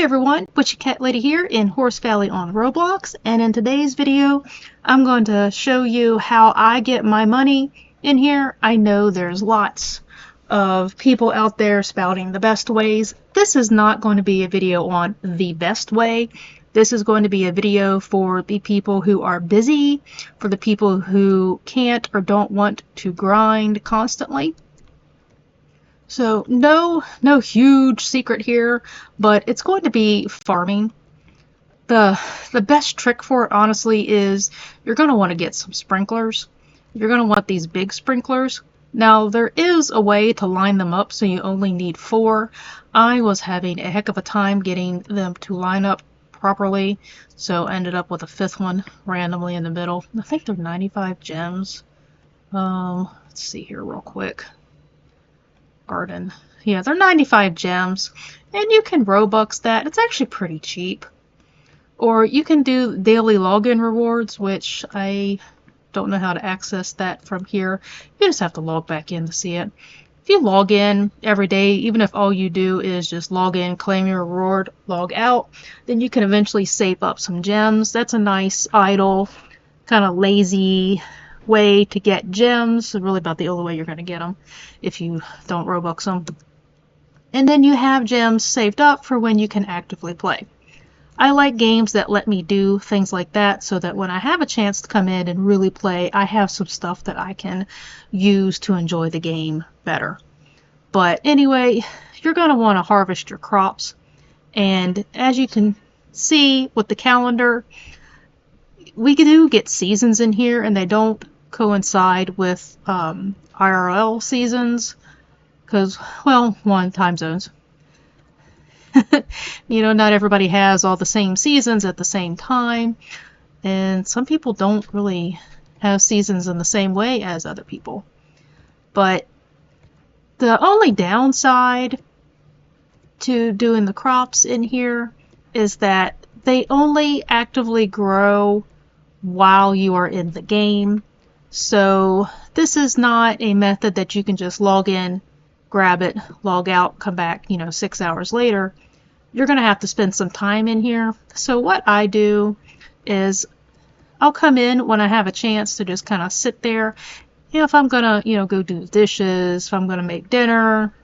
Hey everyone, Butchie Cat Lady here in Horse Valley on Roblox, and in today's video I'm going to show you how I get my money in here. I know there's lots of people out there spouting the best ways. This is not going to be a video on the best way. This is going to be a video for the people who are busy, for the people who can't or don't want to grind constantly. So no huge secret here, but it's going to be farming. The best trick for it, honestly, is you're going to want to get some sprinklers. You're going to want these big sprinklers. Now, there is a way to line them up so you only need 4. I was having a heck of a time getting them to line up properly, so I ended up with a 5th one randomly in the middle. I think they're 95 gems. Let's see here real quick. Garden. Yeah, they're 95 gems, and you can Robux that. It's actually pretty cheap. Or you can do daily login rewards, which I don't know how to access that from here. You just have to log back in to see it. If you log in every day, even if all you do is just log in, claim your reward, log out, then you can eventually save up some gems. That's a nice, idle, kind of lazy way to get gems. Really about the only way you're going to get them if you don't Robux them. And then you have gems saved up for when you can actively play. I like games that let me do things like that so that when I have a chance to come in and really play, I have some stuff that I can use to enjoy the game better. But anyway, you're going to want to harvest your crops. And as you can see with the calendar, we do get seasons in here, and they don't coincide with IRL seasons because, well, one, time zones. You know, not everybody has all the same seasons at the same time, and some people don't really have seasons in the same way as other people. But the only downside to doing the crops in here is that they only actively grow while you are in the game. So this is not a method that you can just log in, grab it, log out, come back, 6 hours later. You're going to have to spend some time in here. So what I do is I'll come in when I have a chance to just kind of sit there. If I'm going to, go do the dishes, if I'm going to make dinner,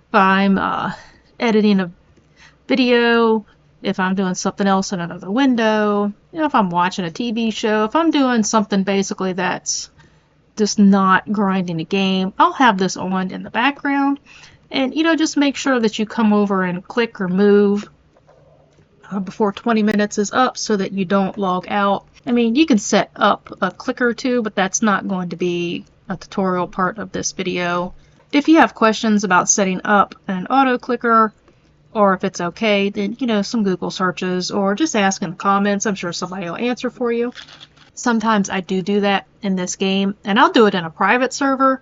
if I'm editing a video, if I'm doing something else in another window, if I'm watching a TV show, if I'm doing something basically that's just not grinding a game, I'll have this on in the background. And, just make sure that you come over and click or move before 20 minutes is up so that you don't log out. I mean, you can set up a clicker too, but that's not going to be a tutorial part of this video. If you have questions about setting up an auto clicker, or if it's okay, then, some Google searches, or just ask in the comments. I'm sure somebody will answer for you. Sometimes I do that in this game, and I'll do it in a private server,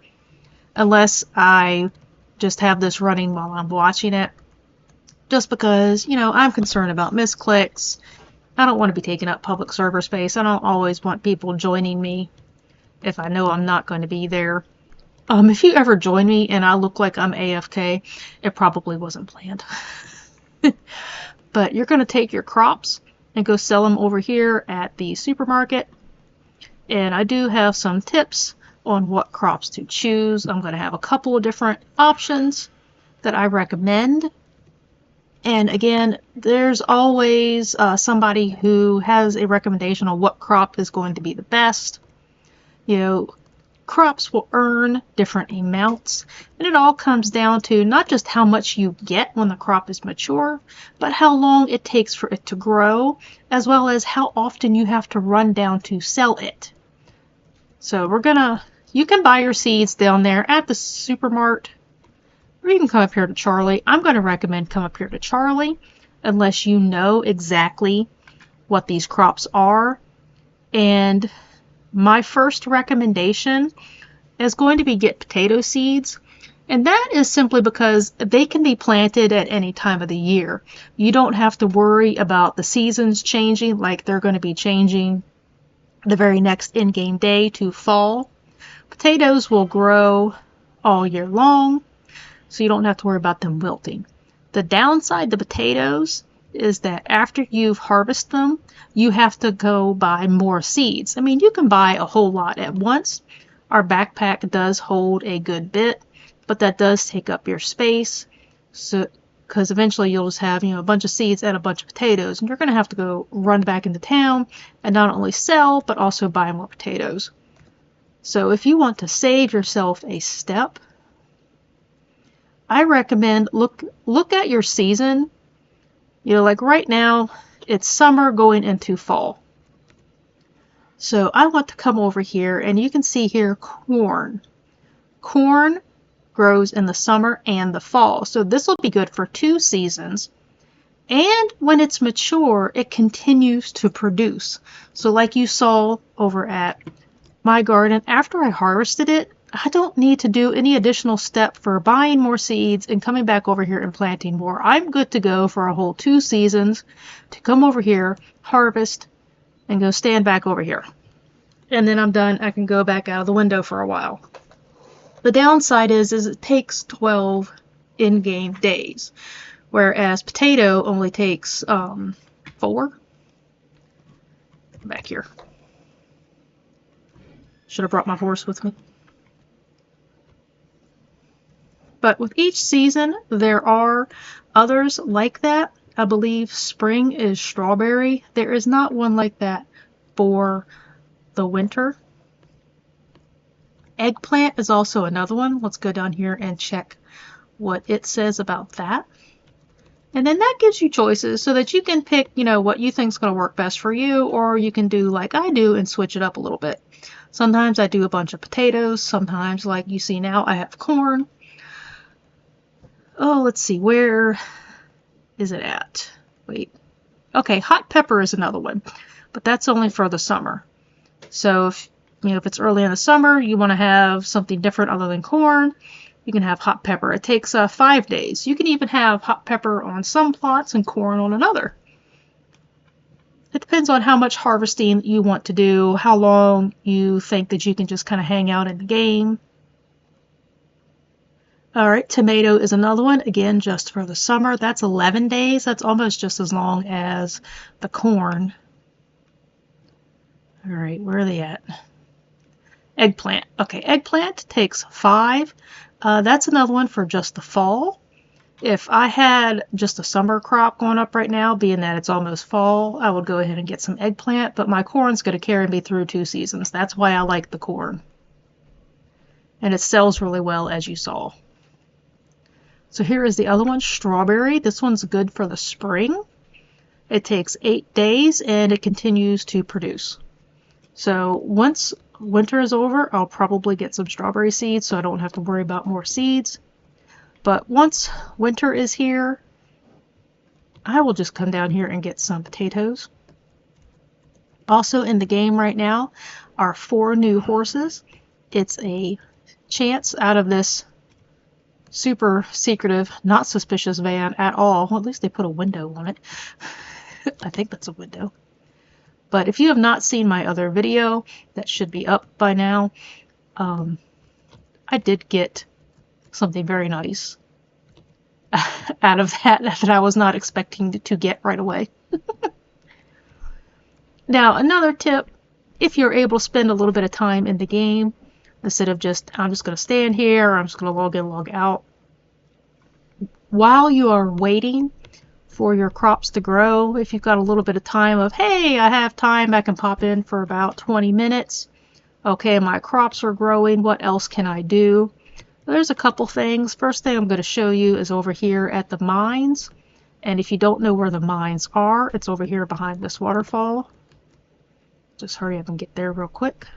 unless I just have this running while I'm watching it. Just because, I'm concerned about misclicks. I don't want to be taking up public server space. I don't always want people joining me if I know I'm not going to be there. If you ever join me and I look like I'm AFK, it probably wasn't planned. But you're going to take your crops and go sell them over here at the supermarket. And I do have some tips on what crops to choose. I'm going to have a couple of different options that I recommend. And again, there's always somebody who has a recommendation on what crop is going to be the best. Crops will earn different amounts, and it all comes down to not just how much you get when the crop is mature, but how long it takes for it to grow, as well as how often you have to run down to sell it. So you can buy your seeds down there at the supermart, or you can come up here to Charlie. I'm going to recommend come up here to Charlie unless you know exactly what these crops are. And my first recommendation is going to be get potato seeds. And that is simply because they can be planted at any time of the year. You don't have to worry about the seasons changing, like they're going to be changing the very next in-game day to fall. Potatoes will grow all year long, so you don't have to worry about them wilting. The downside to potatoes is that after you've harvested them, you have to go buy more seeds. I mean, you can buy a whole lot at once. Our backpack does hold a good bit, but that does take up your space. So, because eventually you'll just have, a bunch of seeds and a bunch of potatoes, and you're going to have to go run back into town and not only sell, but also buy more potatoes. So if you want to save yourself a step, I recommend look at your season. Like right now, it's summer going into fall. So I want to come over here, and you can see here corn. Corn grows in the summer and the fall. So this will be good for 2 seasons. And when it's mature, it continues to produce. So like you saw over at my garden, after I harvested it, I don't need to do any additional step for buying more seeds and coming back over here and planting more. I'm good to go for a whole 2 seasons to come over here, harvest, and go stand back over here. And then I'm done. I can go back out of the window for a while. The downside is it takes 12 in-game days, whereas potato only takes 4. Back here. Should have brought my horse with me. But with each season, there are others like that. I believe spring is strawberry. There is not one like that for the winter. Eggplant is also another one. Let's go down here and check what it says about that. And then that gives you choices so that you can pick, what you think is going to work best for you, or you can do like I do and switch it up a little bit. Sometimes I do a bunch of potatoes. Sometimes, like you see now, I have corn. Oh, let's see. Where is it at? Wait. Okay, hot pepper is another one, but that's only for the summer. So if it's early in the summer, you want to have something different other than corn, you can have hot pepper. It takes 5 days. You can even have hot pepper on some plots and corn on another. It depends on how much harvesting you want to do, how long you think that you can just kind of hang out in the game. All right, tomato is another one, again, just for the summer. That's 11 days. That's almost just as long as the corn. All right, where are they at? Eggplant. Okay, eggplant takes 5. That's another one for just the fall. If I had just a summer crop going up right now, being that it's almost fall, I would go ahead and get some eggplant, but my corn's going to carry me through 2 seasons. That's why I like the corn. And it sells really well, as you saw. So here is the other one, strawberry. This one's good for the spring. It takes 8 days and it continues to produce. So once winter is over, I'll probably get some strawberry seeds so I don't have to worry about more seeds. But once winter is here, I will just come down here and get some potatoes. Also in the game right now are 4 new horses. It's a chance out of this super secretive, not suspicious van at all. Well, at least they put a window on it. I think that's a window. But if you have not seen my other video, that should be up by now. I did get something very nice out of that I was not expecting to get right away. Now, another tip, if you're able to spend a little bit of time in the game, instead of I'm just going to stand here, or I'm just going to log in, log out. While you are waiting for your crops to grow, if you've got a little bit of time of, hey, I have time, I can pop in for about 20 minutes. Okay, my crops are growing, what else can I do? There's a couple things. First thing I'm going to show you is over here at the mines. And if you don't know where the mines are, it's over here behind this waterfall. Just hurry up and get there real quick.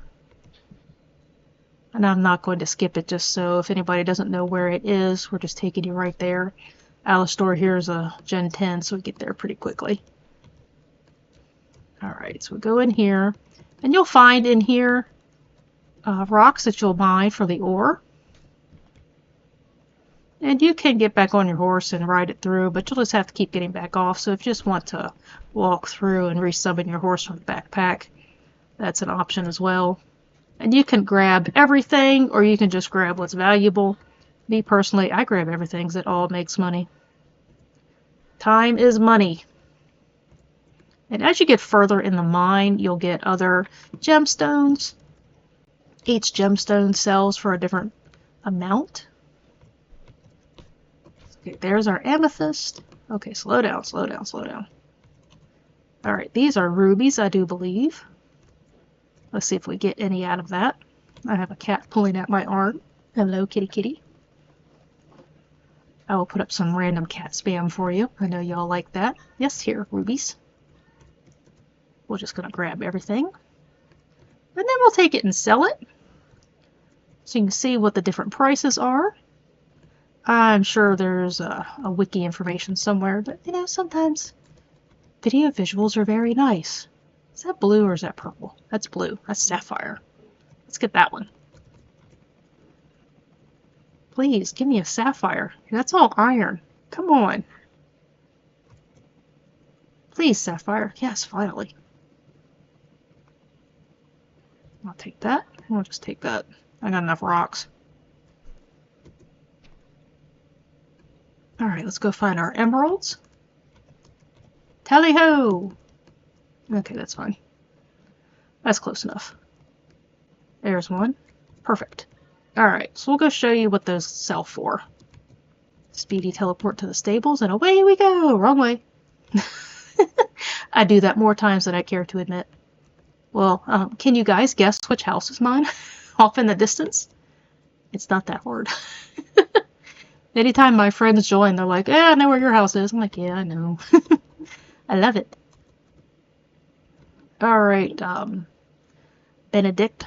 And I'm not going to skip it just so if anybody doesn't know where it is, we're just taking you right there. Alistor here is a Gen 10, so we get there pretty quickly. Alright, so we go in here, and you'll find in here rocks that you'll mine for the ore. And you can get back on your horse and ride it through, but you'll just have to keep getting back off. So if you just want to walk through and resummon your horse from the backpack, that's an option as well. And you can grab everything, or you can just grab what's valuable. Me personally, I grab everything because it all makes money. Time is money. And as you get further in the mine, you'll get other gemstones. Each gemstone sells for a different amount. Okay, there's our amethyst. Okay, slow down, slow down, slow down. Alright, these are rubies, I do believe. Let's see if we get any out of that. I have a cat pulling at my arm. Hello, kitty kitty. I will put up some random cat spam for you. I know y'all like that. Yes, here, rubies. We're just going to grab everything. And then we'll take it and sell it. So you can see what the different prices are. I'm sure there's a wiki information somewhere, but you know, sometimes video visuals are very nice. Is that blue or is that purple? That's blue. That's sapphire. Let's get that one. Please, give me a sapphire. That's all iron. Come on. Please, sapphire. Yes, finally. I'll take that. I'll just take that. I got enough rocks. Alright, let's go find our emeralds. Tally-ho! Okay, that's fine. That's close enough. There's one. Perfect. Alright, so we'll go show you what those sell for. Speedy teleport to the stables, and away we go! Wrong way. I do that more times than I care to admit. Well, can you guys guess which house is mine? Off in the distance? It's not that hard. Anytime my friends join, they're like, I know where your house is. I'm like, yeah, I know. I love it. Alright, Benedict.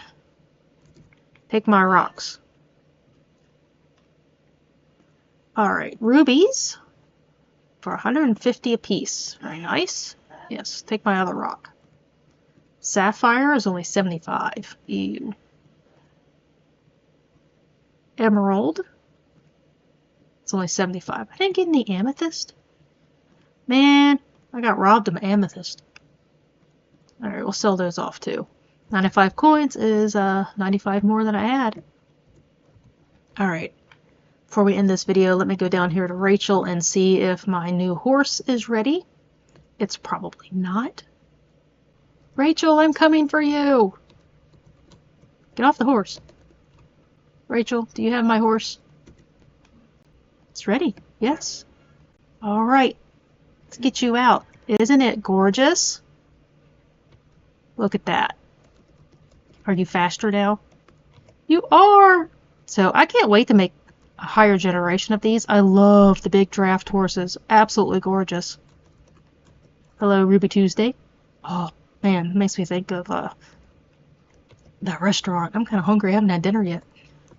Take my rocks. Alright, rubies for 150 apiece. Very nice. Yes, take my other rock. Sapphire is only 75. Ew. Emerald. It's only 75. I didn't get any amethyst. Man, I got robbed of amethyst. Alright, we'll sell those off too. 95 coins is 95 more than I had. Alright, before we end this video, let me go down here to Rachel and see if my new horse is ready. It's probably not. Rachel, I'm coming for you! Get off the horse. Rachel, do you have my horse? It's ready. Yes. Alright, let's get you out. Isn't it gorgeous? Look at that. Are you faster now? You are! So I can't wait to make a higher generation of these. I love the big draft horses. Absolutely gorgeous. Hello, Ruby Tuesday. Oh, man, it makes me think of that restaurant. I'm kind of hungry. I haven't had dinner yet.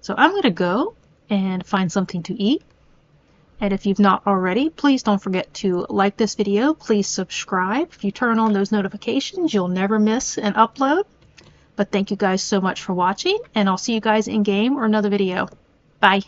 So I'm going to go and find something to eat. And if you've not already, please don't forget to like this video. Please subscribe. If you turn on those notifications, you'll never miss an upload. But thank you guys so much for watching, and I'll see you guys in game or another video. Bye.